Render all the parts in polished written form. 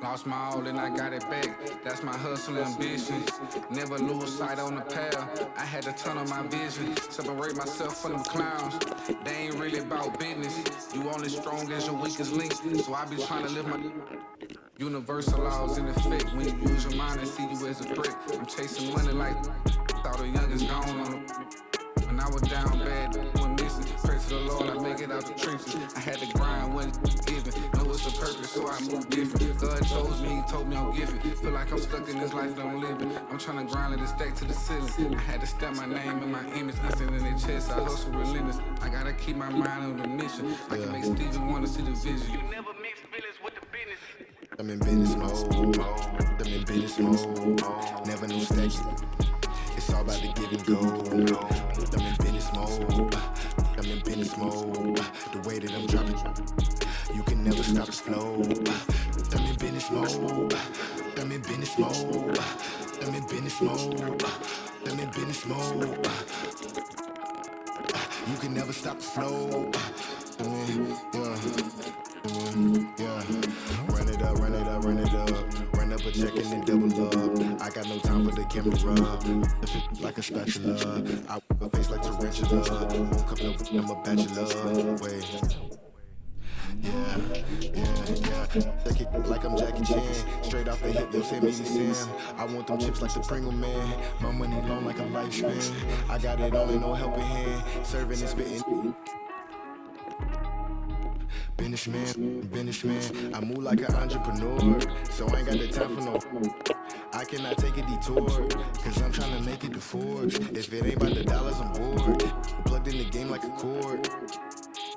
Lost my all and I got it back. That's my hustle ambition. Never lose sight on the path. I had to turn on my vision. Separate myself from them clowns. They ain't really about business. You only strong as your weakest link. So I be trying to live my universal laws in effect. When you use your mind and see you as a threat. I'm chasing money like thought the youngest gone on the. When I was down bad, when missing, pray to the Lord, I make get out the trenches. I had to grind when it's given. Know it's a purpose, so I move different. God chose me, he told me I'm gifted. Feel like I'm stuck in this life that I'm living. I'm trying to grind it and stack to the ceiling. I had to stamp my name and my image. I stand in their chest, I hustle relentless. I gotta keep my mind on the mission. I can make Stevie wanna see the vision. You never mix feelings with the business. I'm in business mode. I'm in business mode. Never no stacking. It's all about the give and go. I'm in business mode. I'm in business mode. The way that I'm dropping, you can never stop this flow. I'm in business mode. I'm in business mode. I'm in business mode. I'm in business mode. You can never stop the flow. Yeah. Run it up, run it up, run it up. Run up a check and then double up. I got no time for the camera. Like a spatula. I my face like tarantula. Won't cuff no, I'm a bachelor. Wait. Yeah. Take it like I'm Jackie Chan. Straight off the hip, they'll say me Sam. I want them chips like the Pringle Man. My money long like a lifespan. I got it all in no helping hand. Serving and spitting. Businessman, I move like an entrepreneur. So I ain't got the time for no. I cannot take a detour, cause I'm trying to make it to Forbes. If it ain't about the dollars, I'm bored. Plugged in the game like a cord.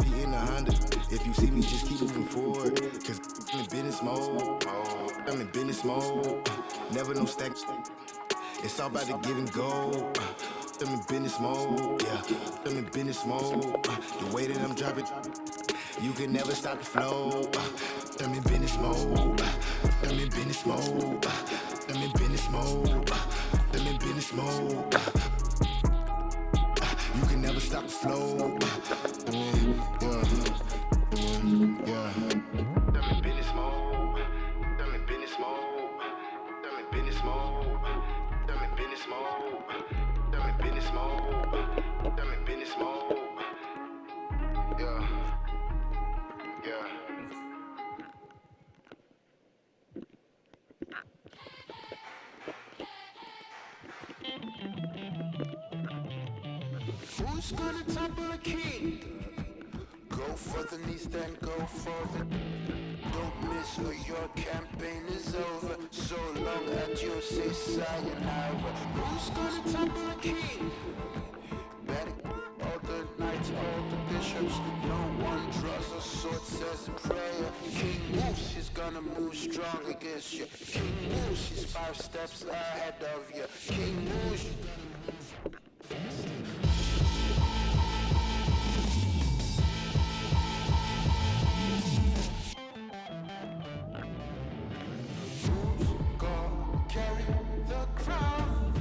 Be in a Honda. If you see me, just keep moving forward. Cause I'm in business mode. I'm in business mode. Never no stack. It's all about the give and go. I'm in business mode. Yeah, I'm in business mode. The way that I'm dropping, you can never stop the flow. I'm in business mode. I'm in business mode. I'm in business mode. I'm in business mode. You can never stop the flow. Yeah. I'm in business mode. I'm in business mode. I'm in business mode. I'm in business mode. I'm in business mode. I'm in business mode. Yeah. Who's gonna topple a king? Go for the knees, then go for the. Don't miss or your campaign is over. So long as you say sayonara. Who's gonna topple a king? Betty, all the knights, all the bishops. No one draws a sword, says a prayer. King moves, he's gonna move strong against you. King moves, he's 5 steps ahead of you. King moves, you're gonna move fast. Carry the crown.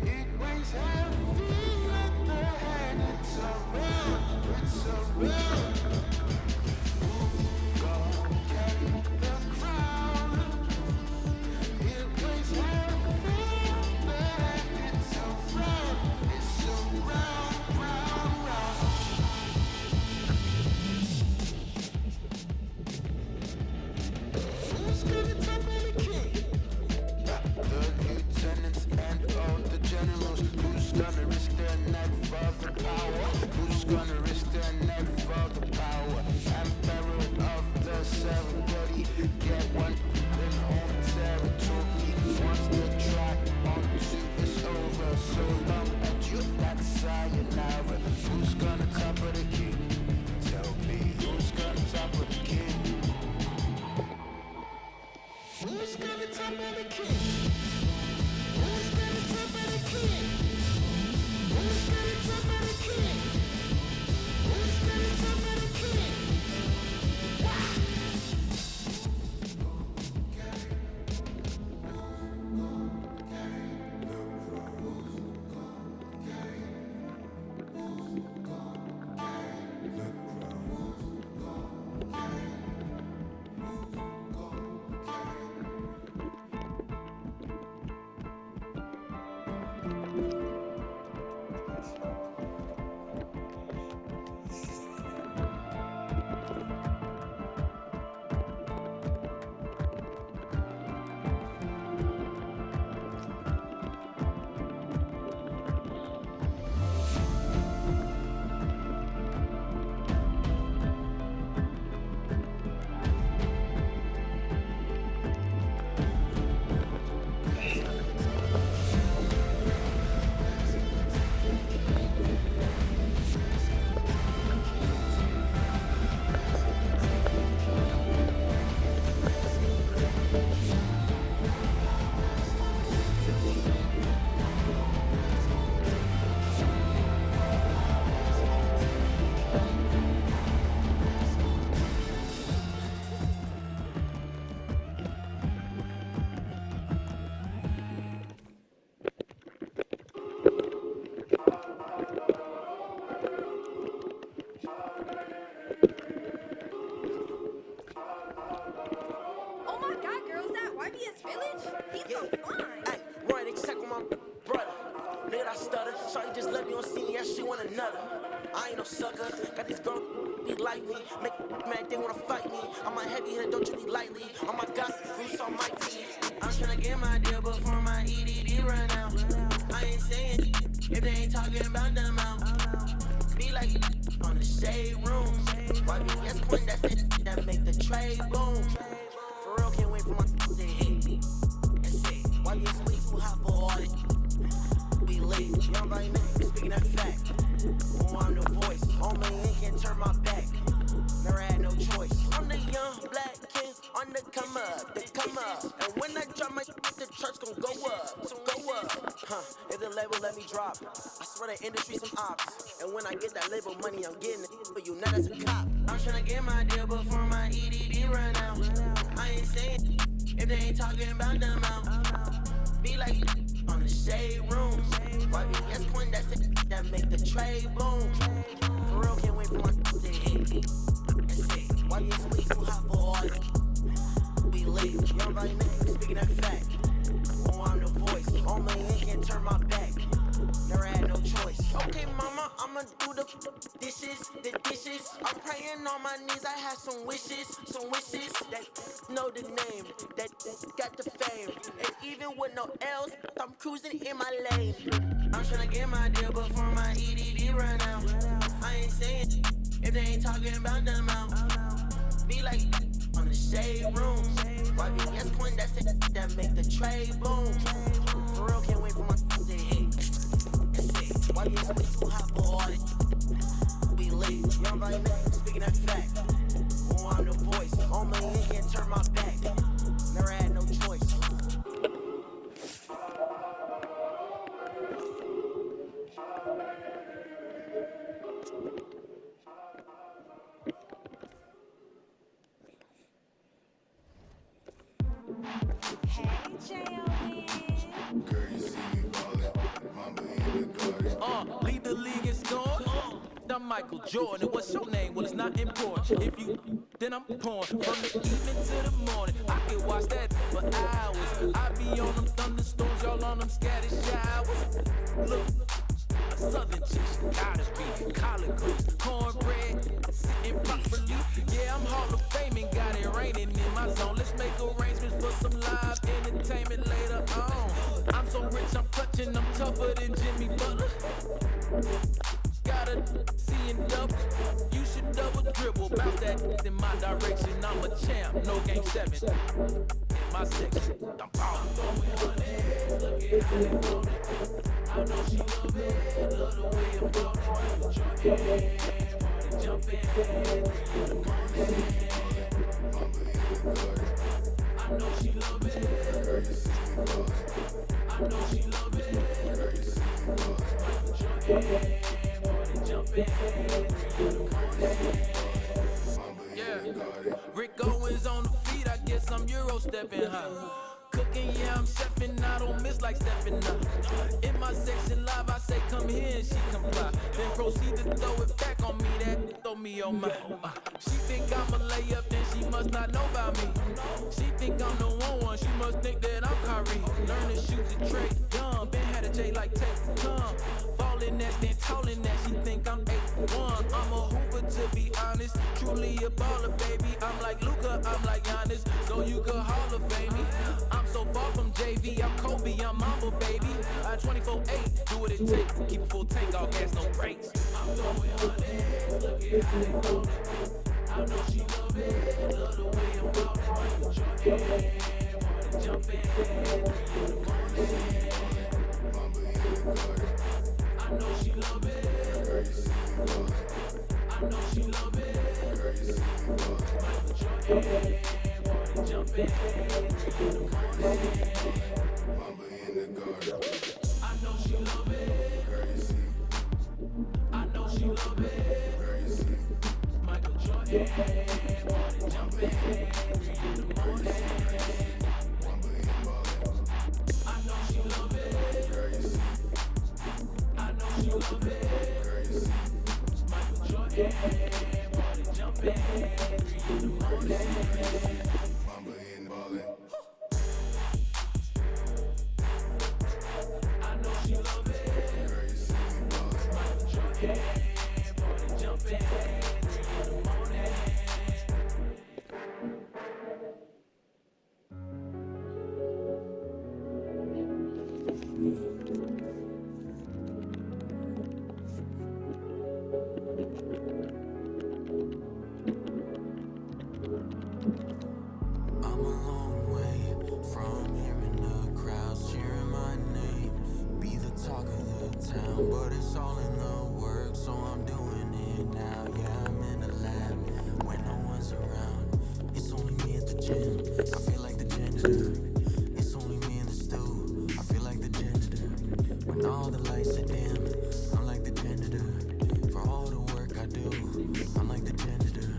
It weighs heavy at the hand. It's around. God carry the crown. It weighs heavy at the hand. It's around. nutter. I ain't no sucker. Got these girls be like me. Make man they wanna fight me. I'm a heavy hitter, don't treat me lightly. On my gossip, Bruce on my team. I'm tryna get my deal before my EDD run out. I ain't saying if they ain't talking about them out. Be like on the shade room. YBS point that's it that make the trade boom. For real, can't wait for my to hit. That's it. YBS way too hot for all it. Be late. Young body nigga speaking that fact. Oh, I'm the voice. On me ain't can't turn my back. Never had no choice. I'm the young black king on the come up, And when I drop my the church gon' go up, If the label let me drop, I swear the industry some ops. And when I get that label money, I'm getting it for you, not as a cop. I'm tryna get my deal before my EDD run out. I ain't saying if they ain't talking about them out. Be like on the shade room. YBS point that's it that make the trade boom. For real, can't wait for my to hit. That's it. YBS way too hot for all it. Be late. Young body nigga speaking that fact. Oh, I'm the voice. On me ain't can't turn my back. Never had no choice. Okay, mama, I'ma do the dishes. I'm praying on my knees. I have some wishes that know the name, that got the fame. And even with no L's, I'm cruising in my lane. I'm tryna get my deal before my EDD run out. I ain't saying if they ain't talking about them out. Be like on the shade room. YBS point that's it that make the trade boom. For real, can't wait for my to hit. That's it. YBS way too hot for all it. Be late. Young body nigga speaking that fact. Oh, I'm the voice. On me ain't can't turn my back. Never had no choice. Hey, J.O.B. Girl, you see me ballin', mama in the garden. Lead the league in scoring. I'm Michael Jordan. And what's your name? Well, it's not important. If you, then I'm pouring. From the evening to the morning, I can watch that for hours. I be on them thunderstorms, y'all on them scattered showers. Look, a southern chick, she gotta be collard greens, cornbread, sitting properly. Yeah, I'm Hall of Fame and got it raining in my zone. Let's make arrangements for some live entertainment later on. I'm so rich, I'm clutching, I'm tougher than Jimmy Butler. Gotta see and double. You should double dribble. Bounce that in my direction. I'm a champ. No game 7. In my section. I'm ballin'. Throwing her legs. Look at how they float it. I know she love it. Love the way I'm ballin'. Jumpin'. Jumpin'. In the morning. I know she love it. Girl, you see me ballin'. I know she love it. Girl, you see me ballin'. Yeah, Rick Owens on the feet, I guess I'm Euro stepping high. Cooking, yeah, I'm chefing, I don't miss like stepping up. In my section live, I say come here and she comply. Then proceed to throw it back on me, that throw me on my. She think I'm a layup, then she must not know about me. She think I'm the one, she must think that I'm Kyrie. Learn to shoot the trait, young, been had a J like take, come. Falling that, then tolling that, she think I'm 8'1". I'm a hooper to be honest, truly a baller, baby. I'm like Luka, I'm like Giannis, so you could Hall of Fame me. I'm so far from JV, I'm Kobe, I'm Mamba, baby. I 24/8, do what it takes, keep a full tank, all gas, no brakes. I'm throwing her legs, look at how they float it. I know she love it, love the way I'm ballin'. Jumpin', jumpin', in the morning. I know she love it. Girl, you see me ballin'. I know she love it. Girl, you see me ballin'. Michael Jordan, jumpin', in the morning. Mamba in the garden. I know she love it. Girl, you see me. I know she love it. Girl, you see me. Michael Jordan, jumpin', in the morning. Mamba in ballin'. I know she love it. Girl, you see me. I know she love it. Girl, you see me. Michael Jordan, jumpin', in the morning. Mamba in ballin'. I know she love it. Girl, you see me ballin'. Michael Jordan. gym. I feel like the janitor. It's only me in the stew. I feel like the janitor. When all the lights are dim, I'm like the janitor. For all the work I do, I'm like the janitor.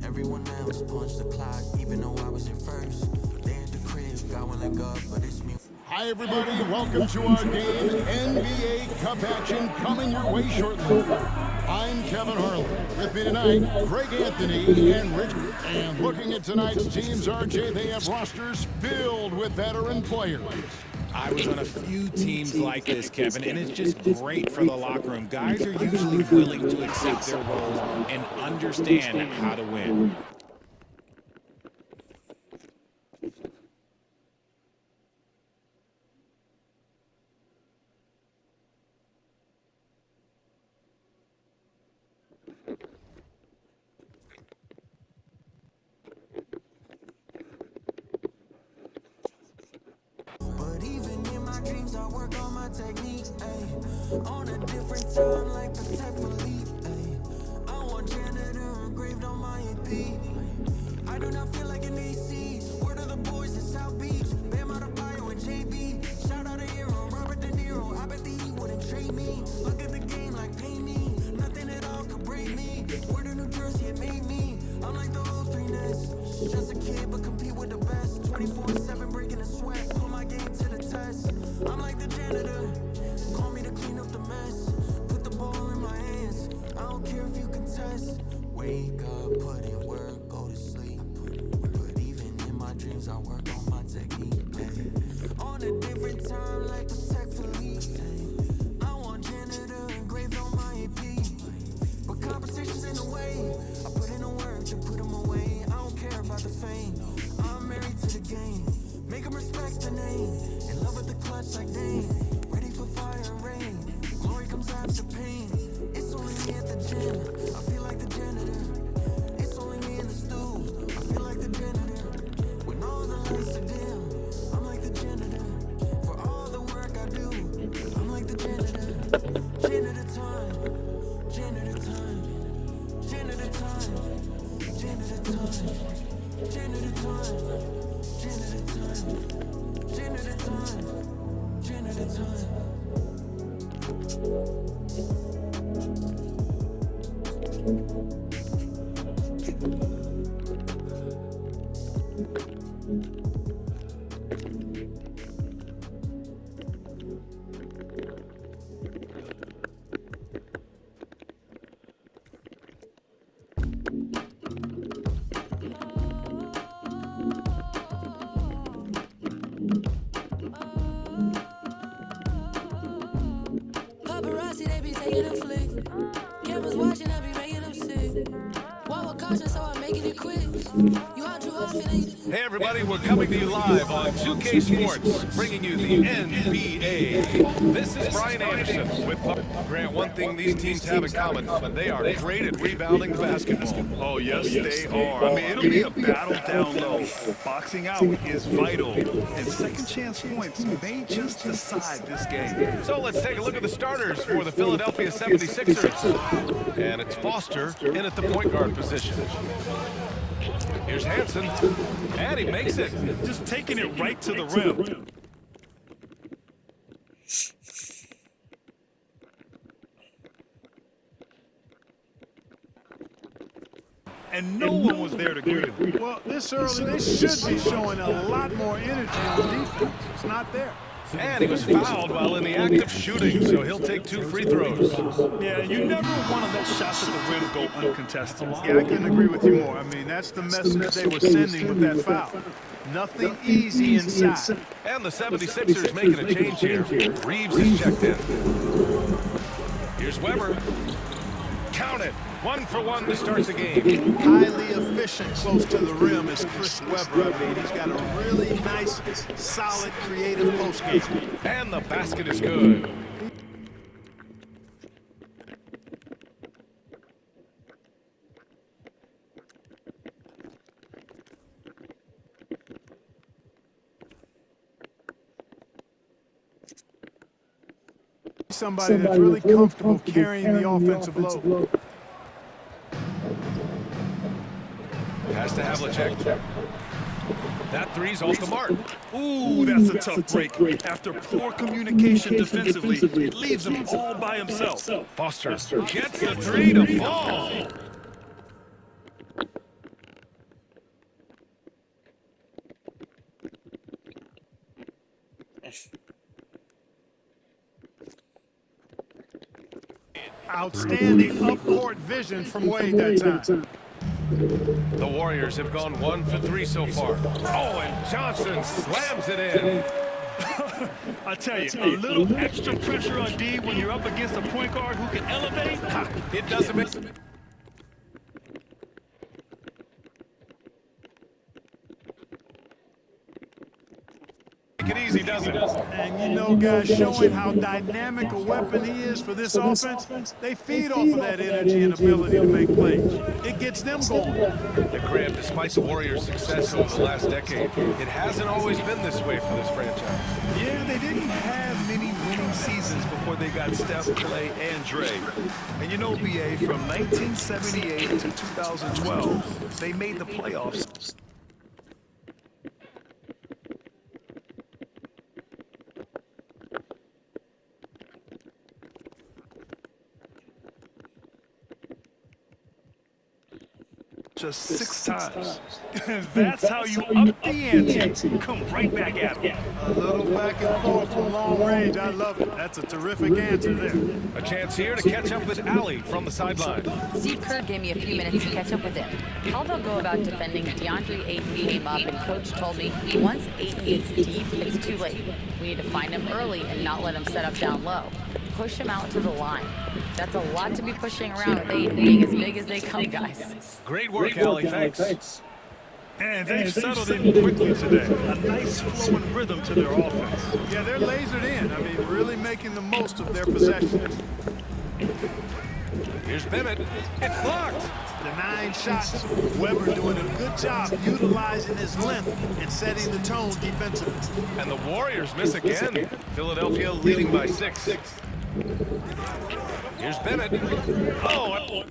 Everyone else punched the clock, even though I was in first. They at the crib, got one leg up, but it's me. Hi, everybody. Welcome to our game. NBA Cup action coming your way shortly. I'm Kevin Harlan. With me tonight, Greg Anthony and Rich. And looking at tonight's teams, RJ, they have rosters filled with veteran players. I was on a few teams like this, Kevin, and it's just great for the locker room. Guys are usually willing to accept their roles and understand how to win. But even in my dreams, I work on my technique, ayy. On a different time, like Protect Philippe, ayy. I want janitor engraved on my EP. I do not feel like an AC. Word of the boys in South Beach. Bam Adebayo and JB. Shout out to Hero, Robert De Niro. I bet the E wouldn't trade me. Look at the game like pay me. Nothing at all could break me. Word of New Jersey, it made me. I'm like the old 3 Nets. Just a kid, but compete with the best. 24/7 breaking a sweat. Put my game to the test. I'm like the janitor. Call me to clean up the mess. Put the ball in my hands. I don't care if you contest. Wake up, put in work, go to sleep. But even in my dreams, I work on my technique. Ay. On a different time, like Protect Philippe. Ay. I want janitor engraved on my EP. But competition's in the way. I put in the work to put them away. I don't care about the fame. I'm married to the game. Make them respect the name. In love with the clutch like Dane. Ready for fire and rain. Glory comes after pain. It's only me at the gym. I feel like the janitor. It's only me in the stew. I feel like the janitor. When all the lights are dim, I'm like the janitor. For all the work I do, I'm like the janitor. Janitor time. Janitor time. Janitor time. Janitor time. Janitor time. Janitor time. Janitor time. Janitor time. Paparazzi, they be taking them flicks. Cameras watching, I be making them sick. Walk with caution, so I'm making it quick. You out too often, Hey everybody, we're coming to you live on 2K Sports, bringing you the NBA. This is Brian Anderson with Grant. One thing these teams have in common, they are great at rebounding the basketball. Oh yes, they are. I mean, it'll be a battle down low. Boxing out is vital, and second chance points may just decide this game. So let's take a look at the starters for the Philadelphia 76ers. And it's Foster in at the point guard position. Here's Hansen, and he makes it. Just taking it right to the rim. And no one was there to greet him. Well, this early, they should be showing a lot more energy on defense. It's not there. And he was fouled while in the act of shooting, so he'll take 2 free throws. Yeah, you never want to let shots at the rim go uncontested. Yeah, I couldn't agree with you more. I mean, that's the message they were sending with that foul. Nothing easy inside. And the 76ers making a change here. Reeves is checked in. Here's Weber. Count it. 1 for 1 to start the game. Highly efficient close to the rim is Chris Webber. I mean, he's got a really nice, solid, creative post game. And the basket is good. Somebody that's really comfortable carrying the offensive load. Pass to Havlicek. That three's off the mark. Ooh, that's a tough break. After poor communication defensively, it leaves him all by himself. Foster gets the three to fall. Outstanding up-court vision from Wade that time. The Warriors have gone 1 for 3 so far. Oh, and Johnson slams it in. I tell you, a little extra pressure on D when you're up against a point guard who can elevate. It doesn't make... Make it easy, doesn't it? And you know, guys, showing how dynamic a weapon he is for this offense, they feed off of that energy and ability to make plays. It gets them going. And Grant, despite the Warriors' success over the last decade, it hasn't always been this way for this franchise. Yeah, they didn't have many winning seasons before they got Steph, Clay, and Dre. And you know, BA, from 1978 to 2012, they made the playoffs. Just 6 times. That's how you up the ante. Come right back at him. A little back and forth from long range. I love it. That's a terrific answer there. A chance here to catch up with Allie from the sideline. Steve Kerr gave me a few minutes to catch up with him. How they'll go about defending DeAndre Ayton came up, and Coach told me once Ayton gets deep, it's too late. We need to find him early and not let him set up down low. Push him out to the line. That's a lot to be pushing around with Ayton being as big as they come, guys. Great work, Allie. Thanks. And they've settled in quickly today. A nice flow and rhythm to their offense. Yeah, they're lasered in. I mean, really making the most of their possessions. Here's Bennett. It's blocked. Denying shots. Weber doing a good job utilizing his length and setting the tone defensively. And the Warriors miss again. Philadelphia leading by 6. Here's Bennett. Oh!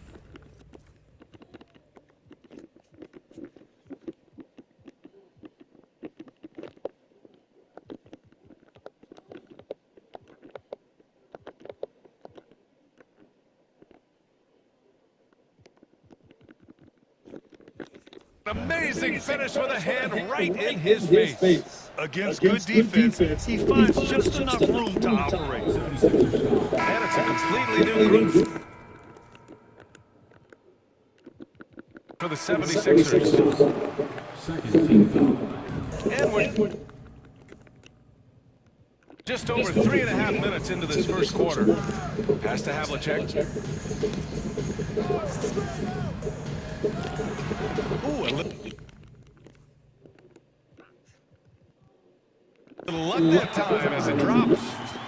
Amazing finish with a hand right in his face. Against good defense, he finds just enough room to operate. And it's a completely new group for the 76ers. And we're just over 3.5 minutes into this first quarter. Pass to Havlicek. Ooh, a little luck that time as it drops.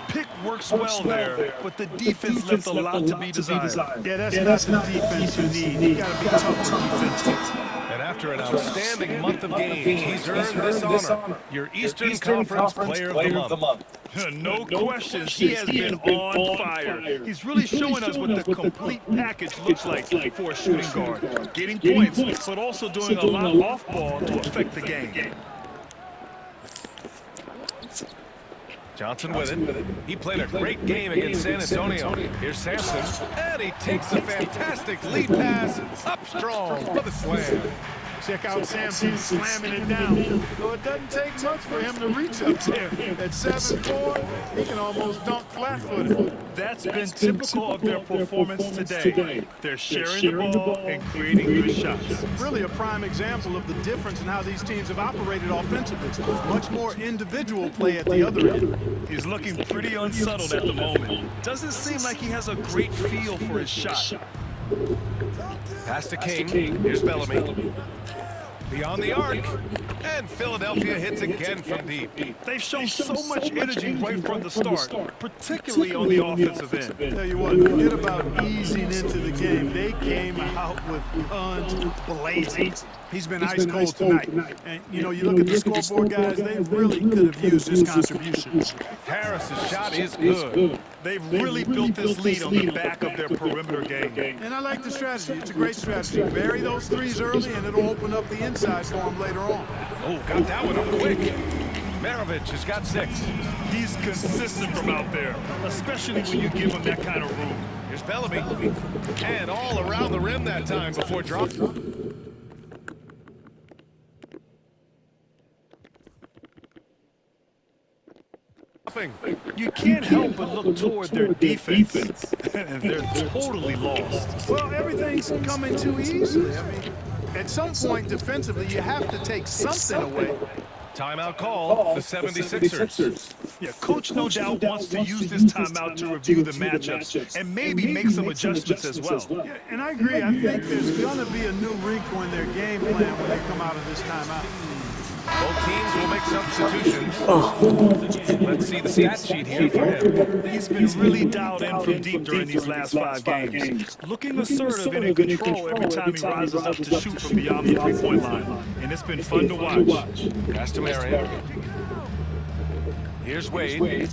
Pick works well there, but the defense left a lot to be desired. Yeah, that's not the defense you need. You gotta be tough on defense. And after an outstanding month of games, he's earned this honor, your Eastern Conference Player of the Month. No questions, he has been on fire. He's really showing us what the complete package looks like for a shooting guard. Getting points, but also doing a lot off ball to affect the game. Johnson with it. He played a great game against San Antonio. Here's Sampson, and he takes a fantastic lead pass up strong for the slam. Check out Sampson slamming it down. So it doesn't take much for him to reach up there. At 7'4", he can almost dunk flat-footed. That's been typical of their performance today. They're sharing the ball and creating good shots. Really a prime example of the difference in how these teams have operated offensively. Much more individual play at the other end. He's looking pretty unsettled at the moment. Doesn't seem like he has a great feel for his shot. Pass to King. Here's Bellamy. Beyond the arc, and Philadelphia hits again from deep. They've shown so much energy right from the start, particularly on the offensive end. Tell you what, forget about easing into the game. They came out with guns blazing. He's been ice cold tonight. And, you know, you look at the scoreboard, guys, they really could have used his contribution. Harris's shot is good. They've really built this lead on the back of their perimeter game. And I like the strategy. It's a great strategy. Bury those threes early, and it'll open up the inside for them later on. Oh, got that one up quick. Maravich has got 6. He's consistent from out there, especially when you give him that kind of room. Here's Bellamy. And all around the rim that time before dropping. You can't help but look toward their defense, and they're totally lost. Well, everything's coming too easily. I mean, at some point defensively, you have to take something away. Timeout call, the 76ers. Yeah, Coach no doubt wants to use this timeout to review the matchups and maybe make some adjustments as well. Yeah, and I agree. I think there's going to be a new wrinkle in their game plan when they come out of this timeout. Both teams will make substitutions. Let's see the stat sheet here for him. He's been really dialed in from deep during these last 5 games. Looking assertive and in control every time he rises up to shoot from beyond the three-point line. And it's been fun to watch. Pass to Marion. Here's Wade.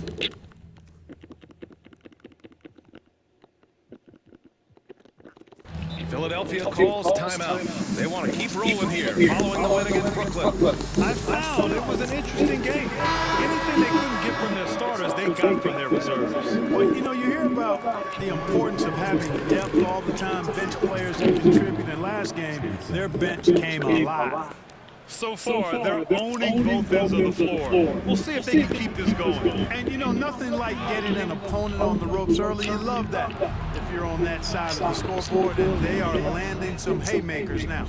Philadelphia calls timeout. They want to keep rolling here, following the win against Brooklyn. I found it was an interesting game. Anything they couldn't get from their starters, they got from their reserves. Well, you know, you hear about the importance of having depth all the time, bench players that contributed in last game. Their bench came alive. So far, they're owning both ends of the floor. We'll see if they can keep this going. And, you know, nothing like getting an opponent on the ropes early. You love that if you're on that side of the scoreboard, and they are landing some haymakers now.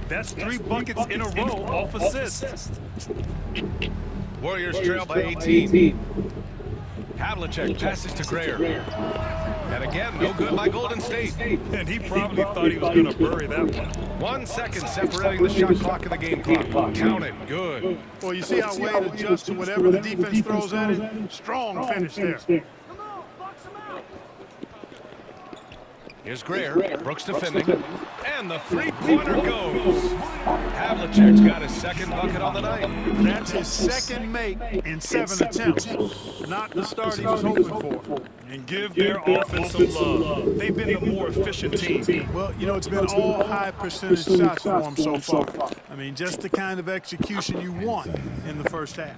That's 3 buckets in a row off assists. Warriors trail by 18. Havlicek passes to Grayer. And again, no good by Golden State. And he probably thought he was going to bury that one. 1 second separating the shot clock and the game clock. Count it. Good. Well, you see how Wade adjusts to whatever the defense throws at it? Strong finish there. Here's Grayer. Brooks defending. And the three-pointer goes. Havlicek's got his 2nd bucket on the night. That's his 2nd make in 7 attempts. Not the start he was hoping for. And give their offense some love. They've been the more efficient team. Well, you know, it's been all high percentage shots for them so far. I mean, just the kind of execution you want in the first half.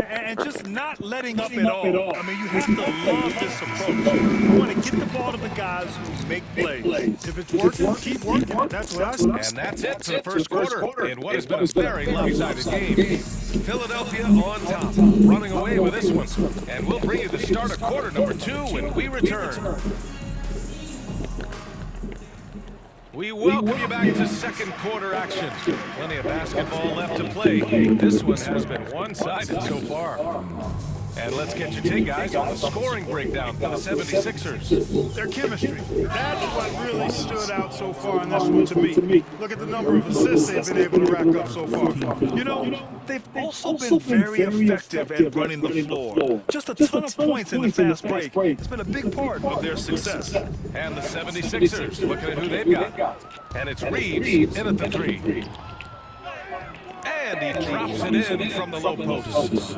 And just not letting up at all. I mean, you have to love this approach. You want to get the ball to the guys who make plays. If it's working, keep working. That's what I say. And that's it for the first quarter in what has been a very lopsided game. Philadelphia on top, running away with this one. And we'll bring you the start of quarter number 2 when we return. We welcome you back to 2nd quarter action. Plenty of basketball left to play. This one has been one-sided so far. And let's get your take, guys, on the scoring breakdown for the 76ers. Their chemistry. That's what really stood out so far in this one to me. Look at the number of assists they've been able to rack up so far. You know, they've also been very effective at running the floor. Just a ton of points in the fast break. It's been a big part of their success. And the 76ers, looking at who they've got. And it's Reeves in at the 3. And he drops it in from the low post.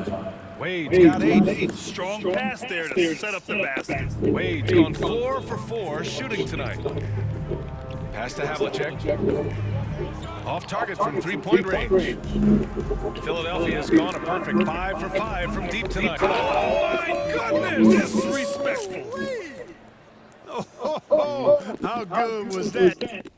Wade's got 8. Strong pass there to set up the basket. Wade's gone 4 for 4 shooting tonight. Pass to Havlicek. Off target from 3-point range. Philadelphia's gone a perfect 5 for 5 from deep tonight. Oh my goodness! Disrespectful. Oh, how good was that?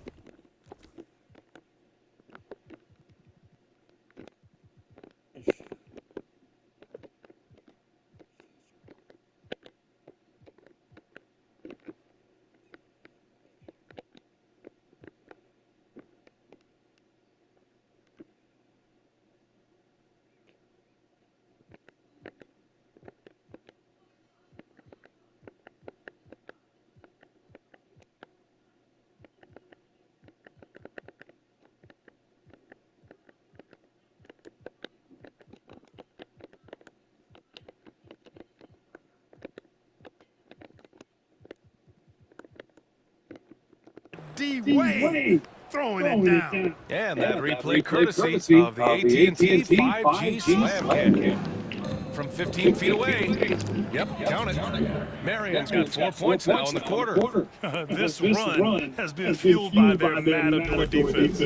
D-Wade throwing it down. And that replay courtesy of the AT&T 5G Slam Cam. from 15 feet away. Yep, count it. Marion's got 4 points now in the quarter. This run has been fueled by their Matador defense.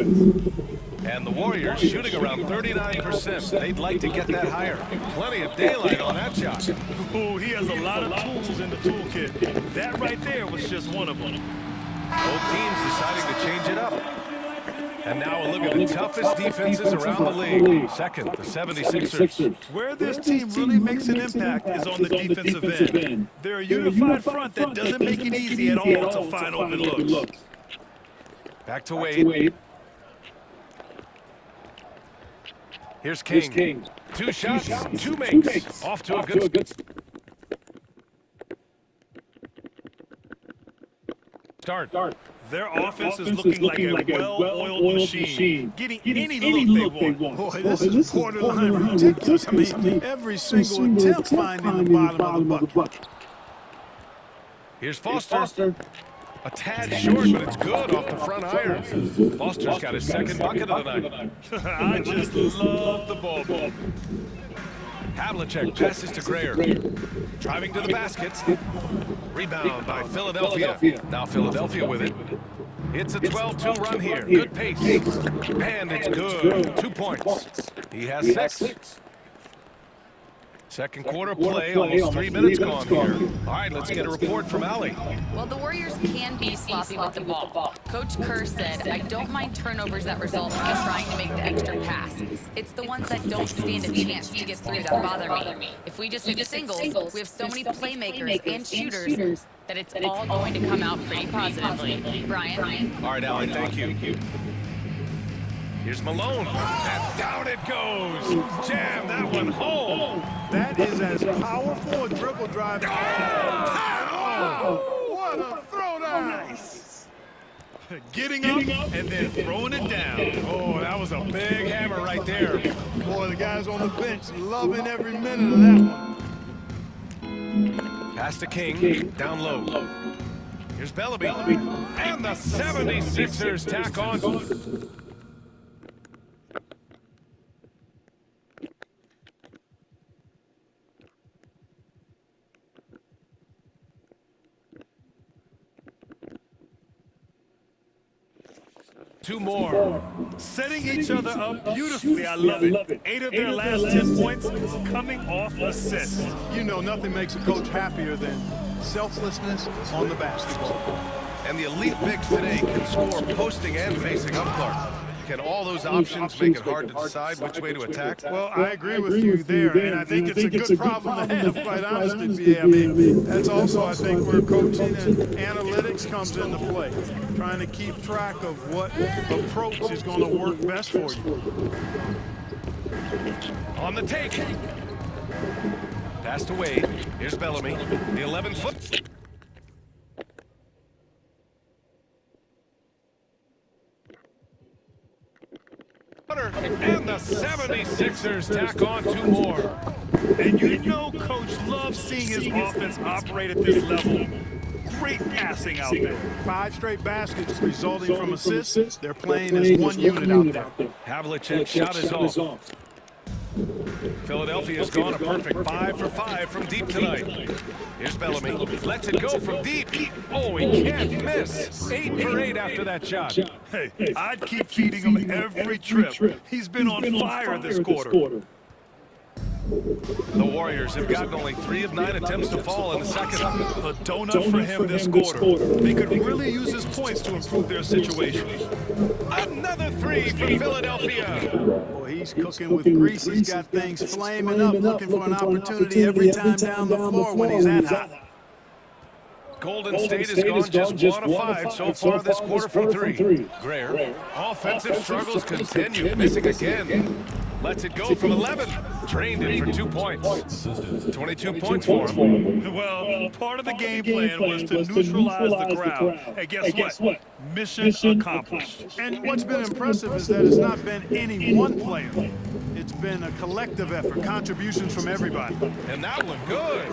And the Warriors shooting around 39%. They'd like to get that higher. Plenty of daylight on that shot. Oh, he has a lot of tools in the toolkit. That right there was just one of them. Both teams deciding to change it up. And now a look at the toughest defenses around the league. Second, the 76ers. Where this team really makes an impact is on the defensive end. They're a unified front that doesn't make it easy at all to find open looks. Back to Wade. Here's King. 2 shots, 2 makes. Off to a good start. Their offense is looking like a well-oiled machine, getting any look they want. Boy, this is borderline ridiculous. I mean, every single attempt finding the bottom of the bucket. Here's Foster. A tad short, but it's good off the front iron. Foster's got his second bucket of the night. I just love the ball. Havlicek passes to Grayer. Driving to the basket. Rebound by Philadelphia. Now Philadelphia with it. It's a 12-2 run here. Good pace. And it's good. 2 points. He has 6. Second quarter play, almost 3 minutes gone here. All right, let's get a report from Allie. Well, the Warriors can be sloppy with the ball. Coach Kerr said, I don't mind turnovers that result from trying to make the extra pass. It's the ones that don't stand a chance to get through that bother me. If we just hit singles, we have so many playmakers and shooters that it's all going to come out pretty positively. Brian? All right, Allie, thank you. Here's Malone, and down it goes. Jam that one home. That is as powerful a dribble drive. Oh, what a throwdown. Nice. Getting up and then throwing it down. Oh, that was a big hammer right there. Boy, the guys on the bench loving every minute of that one. Pass to King, down low. Here's Bellamy, and the 76ers tack on. Two more. Setting each other up beautifully. I love it. 8 of their last 10 points coming off assists. You know, nothing makes a coach happier than selflessness on the basketball court. And the elite bigs today can score posting and facing up, Clark. Can all those options make it hard to decide which way to attack? Well, I agree with you there, and I think it's a good problem to have, quite honestly. I mean, that's also, I think, where coaching and analytics comes into play, trying to keep track of what approach is going to work best for you. On the take. Passed away. Here's Bellamy, the 11-foot. And the 76ers tack on 2 more. And you know Coach loves seeing his offense operate at this level. Great passing out there. 5 straight baskets resulting from assists. They're playing as one unit out there. Havlicek's shot is off. Philadelphia's gone a perfect 5 for 5 from deep tonight. Here's Bellamy. Lets it go from deep. Oh, he can't miss. 8 for 8 after that shot. Hey, I'd keep feeding him every trip. He's been on fire this quarter. The Warriors have gotten only 3 of 9 attempts to fall in the second. A donut for him this quarter. They could really use his points to improve their situation. Another 3 for Philadelphia. Boy, he's cooking with grease. He's got things flaming up, looking for an opportunity every time down the floor when he's that hot. Golden State has gone just 1 of 5 so far this quarter from 3. Grayer, offensive struggles continue, missing again. Lets it go from 11. Drained it for 2 points. 22 points for him. Well, part of the game plan was to neutralize the crowd. Hey, guess what? Mission accomplished. And what's been impressive is that it's not been any one player. It's been a collective effort, contributions from everybody. And that one good.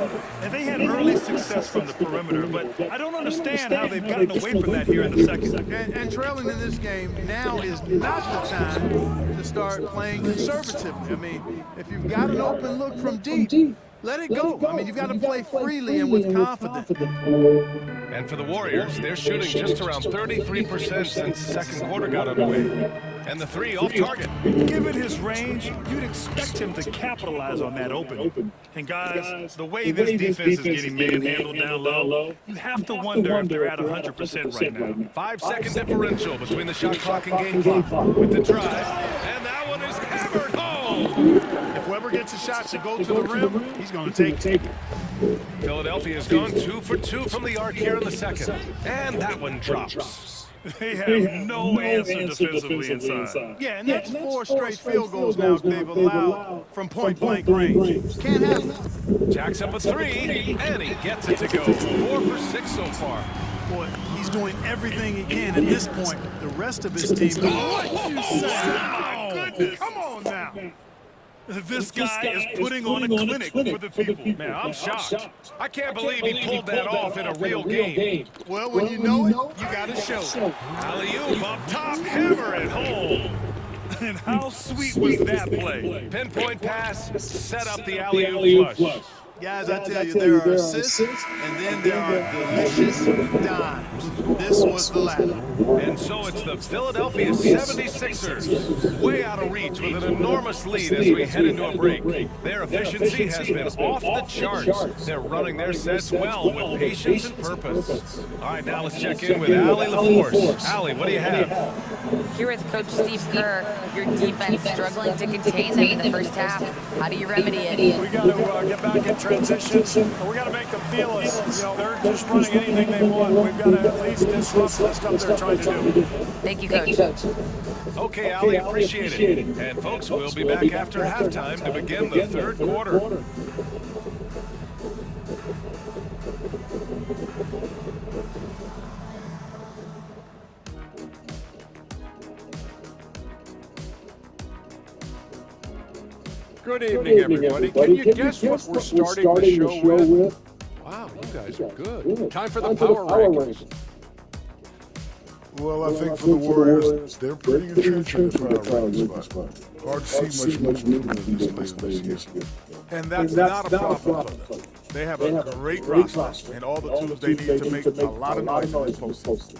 And they had early success from the perimeter, but I don't understand how they've gotten away from that here in the second. And trailing in this game, now is not the time to start playing conservatively. I mean, if you've got an open look from deep, let it go. I mean, you've got to play freely and with confidence. And for the Warriors, they're shooting just around 33% since the second quarter got underway. And the three off target. Given his range, you'd expect him to capitalize on that opening. And guys, the way this defense is getting manhandled down low, you have to wonder if they're at 100% right now. 5-second differential between the shot clock and game clock with the drive. And that one is hammered home. If Weber gets a shot to go to the rim, he's going to take it. Philadelphia has gone 2 for 2 from the arc here in the second. And that one drops. They have no answer defensively inside. Yeah, and that's 4 straight field goals now they've allowed from point-blank range. Can't have it. Jacks up a 3, and he gets it to go. 4 for 6 so far. Boy, he's doing everything he can at this point. The rest of his team... What you say? Oh, my goodness. Come on now. This guy is putting on a clinic for the people. Man, I'm shocked. I can't believe he pulled that off in a real game. Well, when you know it, you got to show it. Alley-oop up top, hammer it home. And how sweet was that play? Pinpoint pass, set up the alley-oop flush. Guys, I tell you, there are assists, and then there are delicious dimes. This was the latter. And so it's the Philadelphia 76ers, way out of reach with an enormous lead as we head into a break. Their efficiency has been off the charts. They're running their sets well with patience and purpose. All right, now let's check in with Allie LaForce. Allie, what do you have? Here with Coach Steve Kerr, your defense struggling to contain them in the first half. How do you remedy it? We got to get back in transition. We got to make them feel us. You know, they're just running anything they want. We've got to at least disrupt the stuff they're trying to do. Thank you, Coach. Okay, Allie, appreciate it. And folks, we'll be back after halftime to begin the third quarter. Good evening, everybody. Can you guess what we're starting the show with? Wow, you guys are good. Time for the power rankings. Well, I think for the Warriors, they're pretty entrenched in the power rankings spot. Hard to see much movement in this league this year. And that's not a problem for them. They have a great roster and all the tools they need to make a lot of noise in this postseason.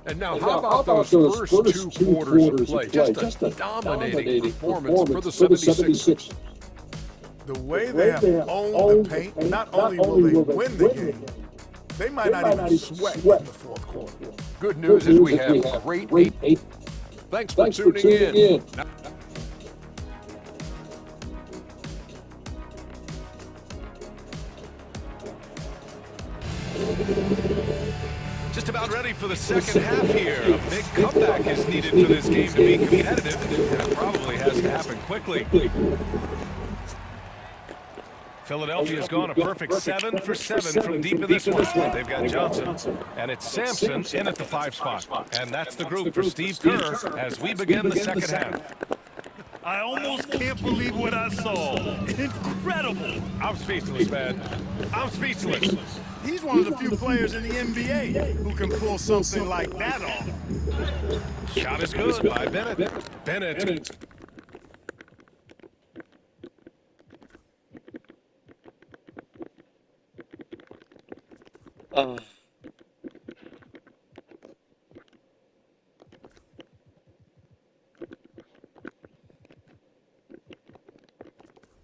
And now, how about those first 2 quarters of play? Just a dominating performance for the 76ers. The way they have owned the paint, not only will they win the game, they might not even sweat in the fourth quarter. Good news is we have great 8. Thanks for tuning in. Just about ready for the second half here. A big comeback is needed for this game to be competitive, and it probably has to happen quickly. Philadelphia's gone a perfect 7 for 7 from deep in this one. They've got Johnson, and it's Sampson in at the 5 spot. And that's the group for Steve Kerr as we begin the second half. I almost can't believe what I saw. Incredible. I'm speechless, man. I'm speechless. He's one of the few players in the NBA who can pull something like that off. Shot is good by Bennett. Bennett.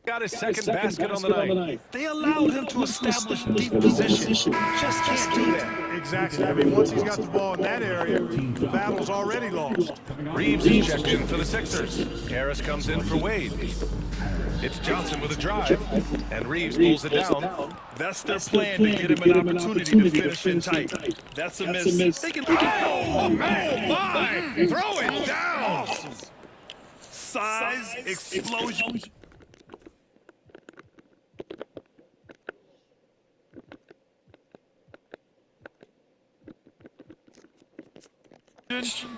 Got his second basket on the night. They allowed him to establish deep position. Just can't do that. Exactly. I mean, once he's got the ball in that area, the battle's already lost. Reeves is checked in for the Sixers. Harris comes in for Wade. It's Johnson with a drive, and Reeves pulls it down. That's their plan to get him an opportunity to finish in tight. That's a miss. They can oh my! Throw it down! Size, explosion.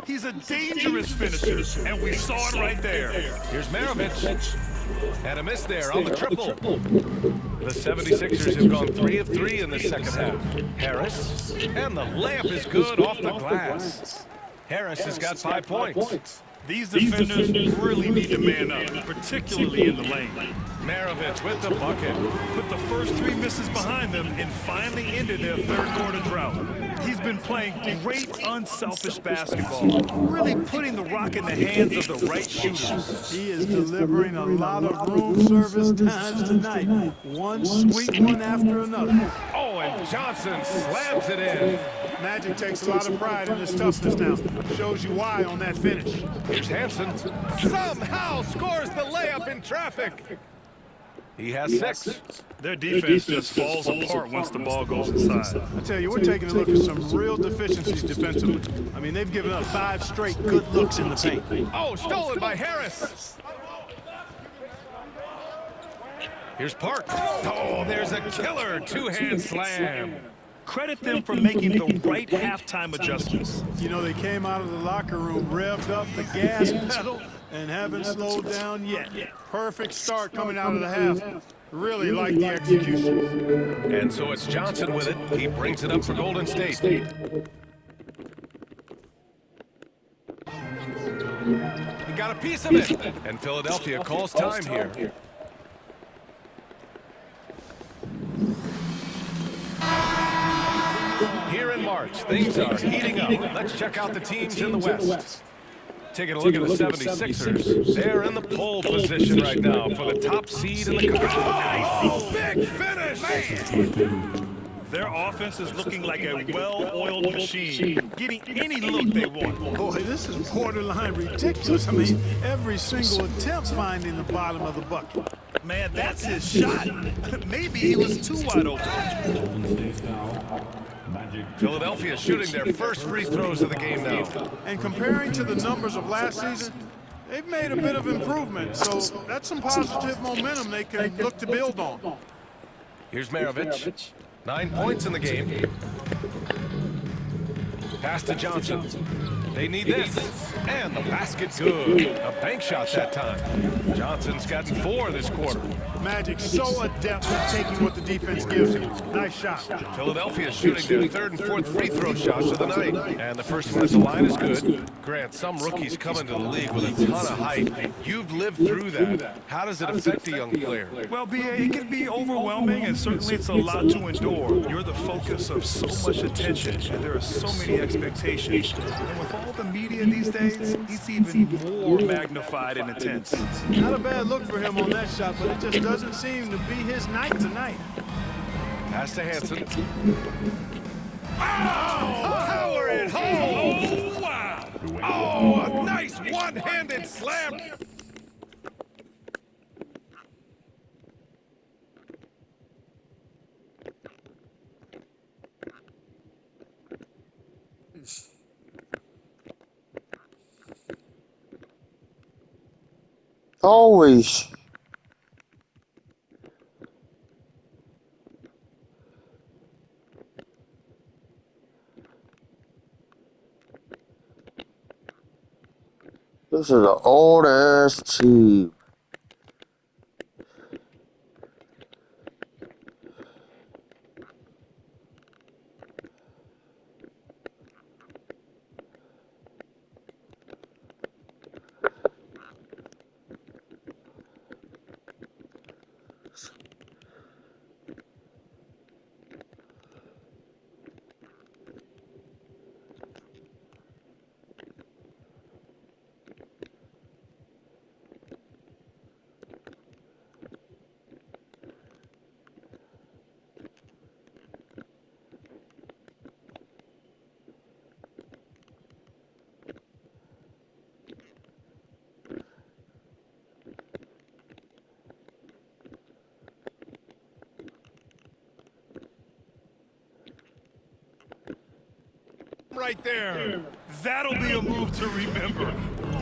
He's a dangerous finisher, and we saw it right there. Here's Maravich. And a miss there on the triple. The 76ers have gone 3 of 3 in the second half. Harris, and the layup is good off the glass. Harris has got 5 points. These defenders really need to man up, particularly in the lane. Maravich with the bucket. Put the first 3 misses behind them and finally ended their third quarter drought. He's been playing great, unselfish basketball, really putting the rock in the hands of the right shooters. He is delivering a lot of room service times tonight. One sweet one after another. Oh, and Johnson slams it in. Magic takes a lot of pride in his toughness now. Shows you why on that finish. Here's Hansen. Somehow scores the layup in traffic. He has 6. Their defense just falls apart once the ball goes inside. I tell you, we're taking a look at some real deficiencies defensively. I mean, they've given up 5 straight good looks in the paint. Oh, stolen by Harris. Here's Park. Oh, there's a killer 2-hand slam. Credit them for making the right halftime adjustments. You know, they came out of the locker room, revved up the gas pedal, and haven't slowed down yet. Perfect start coming out of the half. Really like the execution. And so it's Johnson with it. He brings it up for Golden State. He got a piece of it. And Philadelphia calls time here. Here in March, things are heating up. Let's check out the teams in the West. Taking a look at the 76ers. They're in the pole position right now for the top seed in the country. Oh, big finish! Man. Their offense is looking like a well-oiled machine, getting any look they want. Boy, this is borderline ridiculous. I mean, every single attempt finding the bottom of the bucket. Man, that's his shot. Maybe he was too wide open. Philadelphia shooting their first free throws of the game now. And comparing to the numbers of last season, they've made a bit of improvement. So that's some positive momentum they can look to build on. Here's Maravich. 9 points in the game. Pass to Johnson. They need this. And the basket good. A bank shot that time. Johnson's gotten 4 this quarter. Magic so adept at taking what the defense gives him. Nice shot. Philadelphia shooting their 3rd and 4th free throw shots of the night. And the first one at the line is good. Grant, some rookies come into the league with a ton of hype. You've lived through that. How does it affect a young player? Well, B.A., it can be overwhelming, and certainly it's a lot to endure. You're the focus of so much attention, and there are so many expectations. And with all the media these days, it's even more magnified and intense. Not a bad look for him on that shot, but it just doesn't seem to be his night tonight. Pass to Hansen. Oh, power it home! Oh, wow! Oh, a nice one-handed slam! Always. This is an old ass tube. Right there. That'll be a move to remember.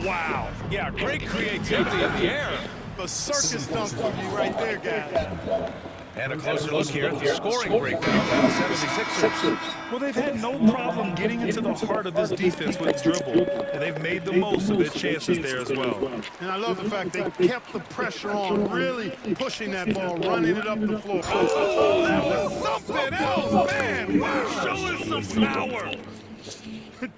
Wow. Yeah, great creativity in the air. A circus dunk for you right there, guys. And a closer look here at the scoring breakdown for the 76ers. Well, they've had no problem getting into the heart of this defense with the dribble, and they've made the most of their chances there as well. And I love the fact they kept the pressure on, really pushing that ball, running it up the floor. Oh, that was something else, man. Wow, showing some power.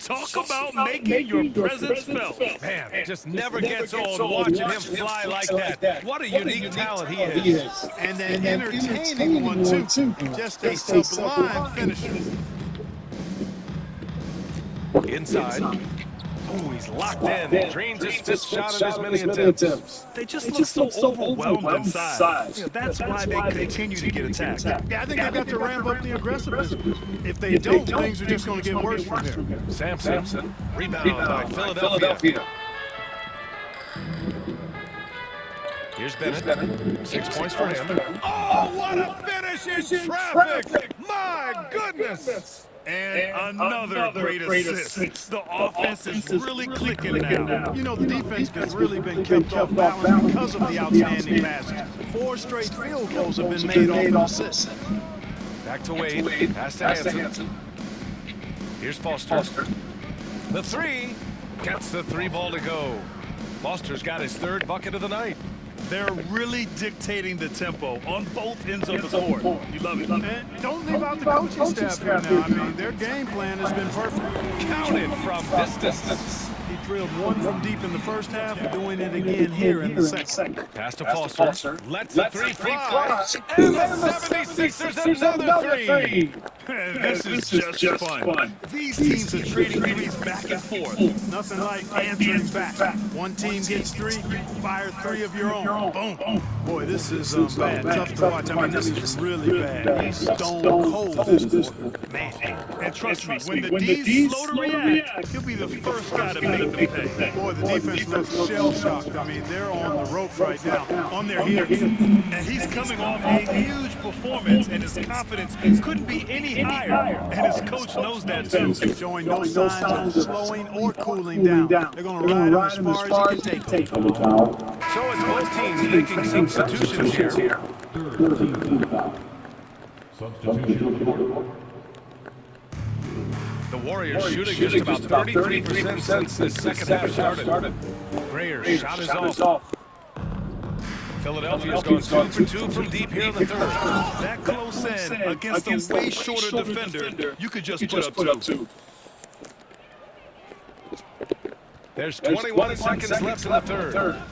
Talk about making your presence felt. Man, just never gets old watching him fly like that. What a unique talent he is. And an entertaining one, too. Just a sublime finisher. Inside. Oh, he's locked in. Drains his fifth shot in as many attempts. They just look so overwhelmed inside. That's why they continue to get attacked. Yeah, I think they got to ramp up the aggressiveness. If they don't, things are just going to get worse from here. Sampson. Rebound by Philadelphia. Here's Bennett. 6 points for him. Oh, what a finish in traffic! My goodness! And another great assist. The offense is really clicking now. You know, the defense has really been kept off balance because of the outstanding passes. 4 straight field goals have been made off an assist. Back to Wade. Pass to Hansen. Here's Foster. The three. Gets the 3 ball to go. Foster's got his 3rd bucket of the night. They're really dictating the tempo on both ends of the court. You love it. And don't leave out the coaching staff here now. I mean, their game plan has been perfect. Counted from distance. He drilled 1 from deep in the first half, doing it again here in the second. Pass to Foster. Lets the 3 fly. And the 76ers another 3. This is just fun. These teams are trading threes back and forth. Nothing like answering back. One team gets 3, fire 3 of your own. Boom. Boy, this is bad. Tough to watch. I mean, this is really bad. He's stone cold this quarter. Man, and trust me, when the D's slow to react, he'll be the first guy to make them pay. Boy, the defense looks shell-shocked. I mean, they're on the ropes right now, on their heels. And he's coming off a huge performance, and his confidence couldn't be any higher. And his coach knows that, too. Showing no signs of slowing or cooling down. They're going to ride him as far as you can take them. So it's both teams making substitutions here. The Warriors shooting just about 33% since the second half started. Grayer's shot is off. Philadelphia's gone 2 for 2 from deep here in the 3rd. That close in against a way shorter defender, you could just put up 2. There's 21 seconds left in the 3rd.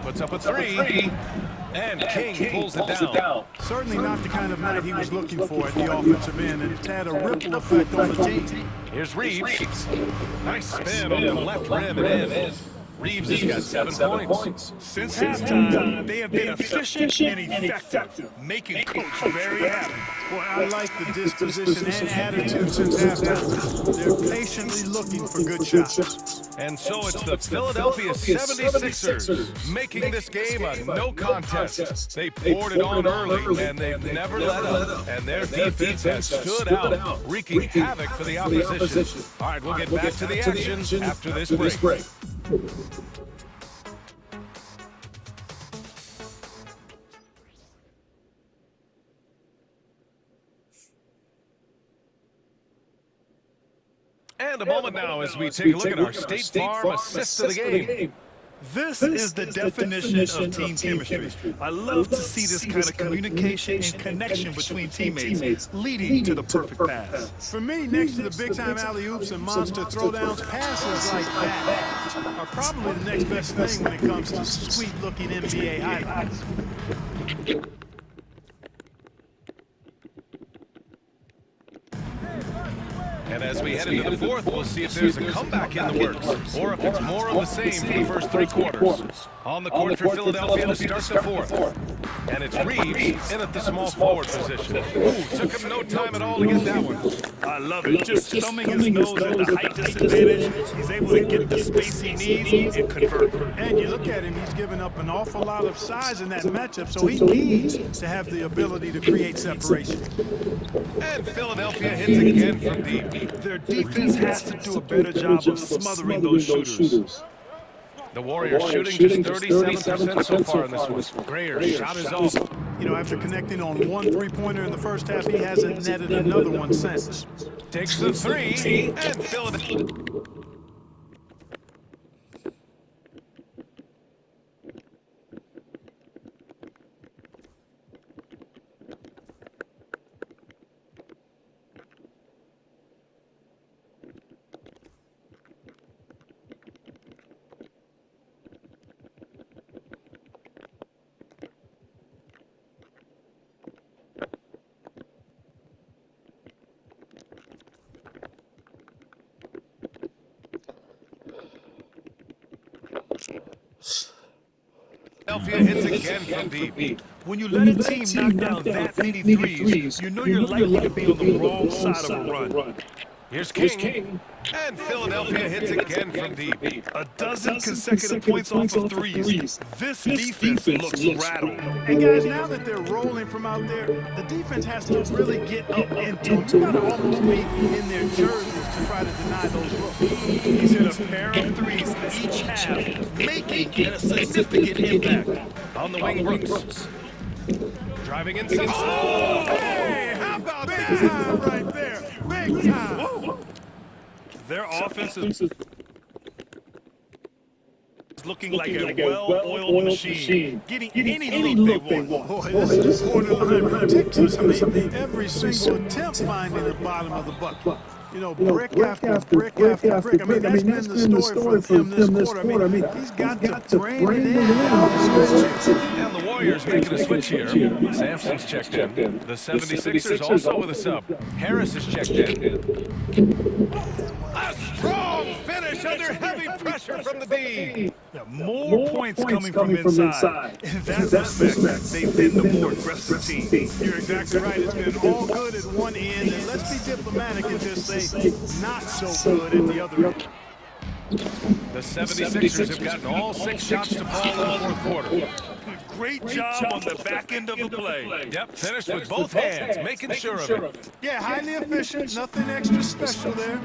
Puts up a 3. And King pulls it down. Certainly not the kind of night he was looking for at the offensive end, and it's had a ripple effect on the team. Here's Reeves. Nice spin on the left rim and in. Reeves has got 7 points. Since halftime, they have been efficient and effective, making Coach very happy. Boy, I like the disposition and attitude since halftime. They're patiently looking for good shots. And so it's the Philadelphia 76ers making this game a no contest. They poured it on early, and they've never let up. And their defense has stood out, wreaking havoc for the opposition. All right, we'll get back to the action after this break. And a moment now as we take a look at our State Farm assist of the game. This is the definition of team chemistry. I love to see this kind of communication and connection between teammates, leading to the perfect pass. For me, next to the big-time alley-oops and monster throwdowns, passes like that are probably the next best thing when it comes to sweet-looking NBA highlights. And as we head into the 4th, we'll see if there's a comeback in the works, or if it's more of the same for the first 3 quarters. On the court for Philadelphia to start the 4th. And it's Reeves in at the small forward position. Ooh, took him no time at all to get that one. I love it. Just thumbing his nose at the height disadvantage. He's able to get the space he needs and convert. And you look at him, he's given up an awful lot of size in that matchup, so he needs to have the ability to create separation. And Philadelphia hits again from deep. Their defense has to do a better job of smothering those shooters. The Warriors shooting just 37% so far in this one. Grayer's shot is off. You know, after connecting on one three-pointer in the first half, he hasn't netted another one since. Takes the three and Philadelphia. Philadelphia hits again from deep. When you let a team knock down that many threes, you know you're likely to be on the wrong side of a run. Here's King. And Philadelphia hits again from deep. A dozen consecutive points off of threes. This defense looks rattled. And guys, now that they're rolling from out there, the defense has to really get up into them. You got to almost be in their jerseys to try to deny those looks. He's hit a pair of threes each half, making a significant impact. On the wing, Brooks. Driving inside. Oh, hey, how about that? Big time right there. Big time. Whoa. Their offense is looking like a well-oiled machine, getting any look they want. Boy, this is borderline ridiculous. I mean, every single attempt finding the bottom of the bucket. You know, brick after brick after brick. I mean, that's been the story for him this quarter. I mean, he's got to brain it in. And the Warriors making a switch here. Sampson's checked in. The 76ers also with a sub. Harris is checked in. A strong finish under heavy pressure from the D. More points coming from inside. In that respect, they've been the more aggressive team. You're exactly right. It's been all good at one end, and let's be diplomatic and just say not so good at the other end. The 76ers have gotten all 6 shots to fall in the fourth quarter. Great job on the back end of the play. Yep, finished with both hands, making sure of it. Yeah, highly efficient, nothing extra special there,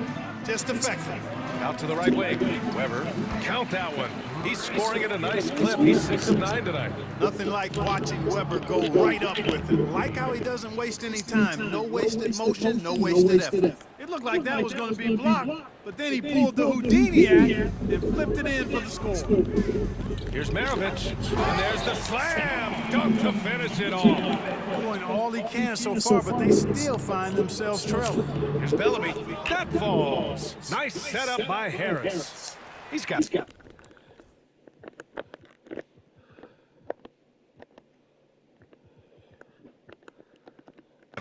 just effective. Out to the right wing, Weber, count that one. He's scoring at a nice clip. He's 6 of 9 tonight. Nothing like watching Weber go right up with it. Like how he doesn't waste any time. No wasted motion, no wasted effort. It looked like that was going to be blocked, but then he pulled the Houdini act and flipped it in for the score. Here's Maravich, and there's the slam dunk to finish it off. Doing all he can so far, but they still find themselves trailing. Here's Bellamy. That falls. Nice setup by Harris. He's got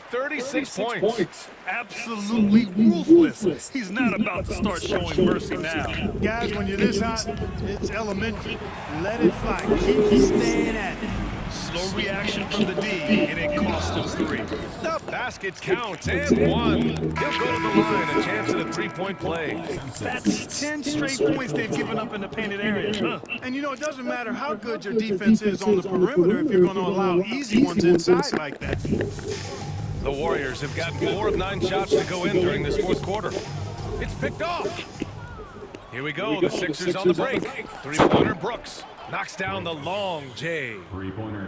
36 points. Absolutely ruthless. He's not about to start showing mercy now. Guys, when you're this hot, it's elementary. Let it fly. Keep staying at it. Slow reaction from the D, and it cost him 3. The basket counts, and 1. He'll go to the line, a chance at a 3-point play. That's 10 straight points they've given up in the painted area. And you know, it doesn't matter how good your defense is on the perimeter if you're going to allow easy ones inside like that. The Warriors have gotten 4 of 9 shots to go in during this fourth quarter. It's picked off. Here we go, the Sixers on the break. 3-pointer Brooks knocks down the long J.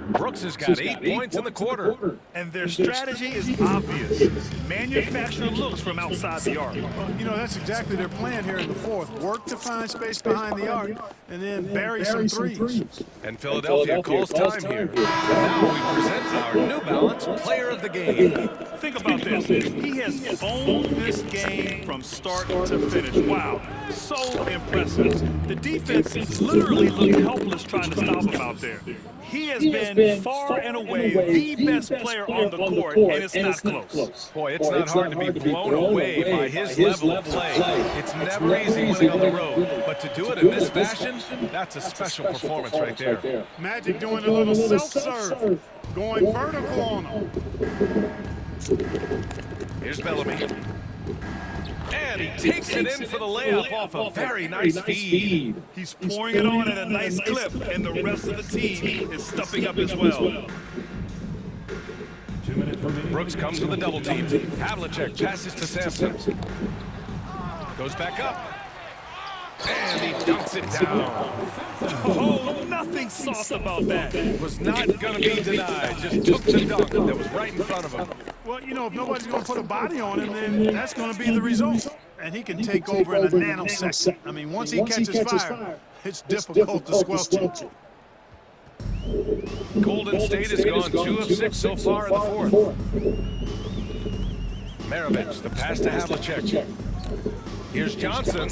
Brooks has got 8 points in the quarter. And their strategy is obvious. Manufacture looks from outside the arc. Well, you know, that's exactly their plan here in the fourth. Work to find space behind the arc and then bury some threes. And Philadelphia calls time here. And now we present our New Balance Player of the Game. Think about this. He has owned this game from start to finish. Wow, so impressive. The defense literally looked helpless trying to stop him out there. He has been far and away the best player on the court, and it's not close. Boy, it's not hard to be blown away by his level of play. It's never easy winning on the road, but to do it in this fashion, that's a special performance right there. Magic doing a little self-serve, going vertical on him. Here's Bellamy. And he takes it in for the layup off a very nice feed. He's pouring it on at a nice clip, and the rest of the team is stepping up as well. Brooks comes with a double team. Havlicek passes to Sampson. Goes back up. And he dunks it down. Oh, nothing soft about that. Was not going to be denied. Just took the dunk that was right in front of him. Well, you know, if nobody's going to put a body on him, then that's going to be the result. And he can take over in a nanosecond. I mean, once he catches fire, it's difficult to squelch it. Golden State has gone 2 of 6 so far in the fourth. Maravich, the pass to Havlicek. Here's Johnson.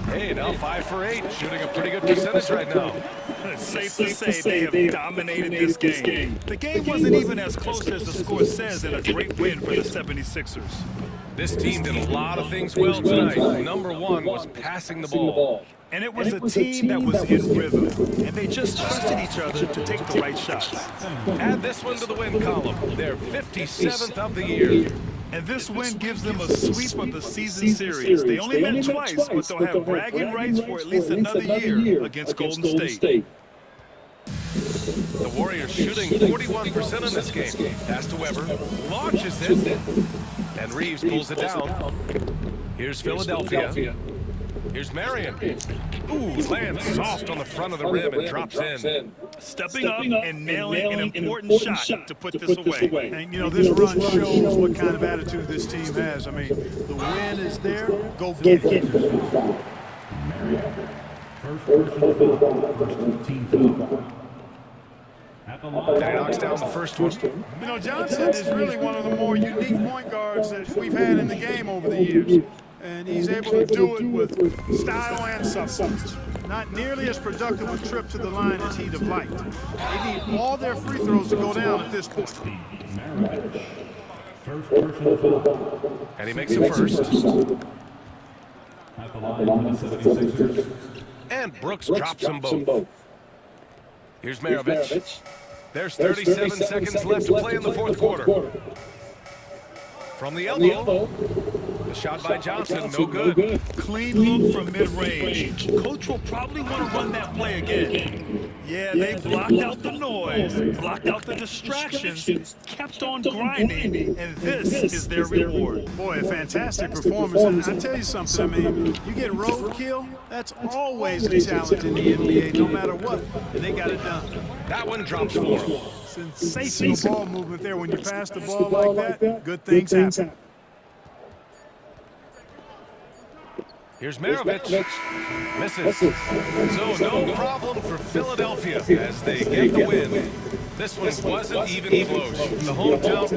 Hey, now 5 for 8, shooting a pretty good percentage right now. It's safe to say they have dominated this game. The game wasn't even as close as the score says, and a great win for the 76ers. This team did a lot of things well tonight. Number one was passing the ball. And it was a team that was in rhythm, and they just trusted each other to take the right shots. Add this one to the win column. They're 57th of the year. And this win gives them a sweep of the season series. They only met twice, but they'll have bragging rights for at least another year against Golden State. The Warriors shooting 41% in this game. Pass to Weber, launches it, and Reeves pulls it down. Here's Philadelphia. Here's Marion. Ooh, lands soft on the front of the rim and drops in. Stepping up and nailing an important shot to put this away. And, you know, this run shows what kind of attitude this team has. I mean, the win is there. Go get it. That knocks down the first one. You know, Johnson is really one of the more unique point guards that we've had in the game over the years. And he's able to do it with style and substance. Not nearly as productive a trip to the line as he'd have liked. They need all their free throws to go down at this point. And he makes a first. At the line for the 76ers. And Brooks drops them both. Here's Maravich. There's 37 seconds left to play in the fourth quarter. From the elbow, the shot by Johnson, no good. Clean look from mid-range. Coach will probably want to run that play again. Yeah, they blocked out the noise, blocked out the distractions, kept on grinding, and this is their reward. Boy, a fantastic performance. And I tell you something, I mean, you get roadkill, that's always a challenge in the NBA, no matter what, and they got it done. That one drops for him. Sensational ball movement there. When you pass the ball like that, good things happen. Here's Maravich. Misses. So no problem for Philadelphia as they get the win. This one wasn't even close. The hometown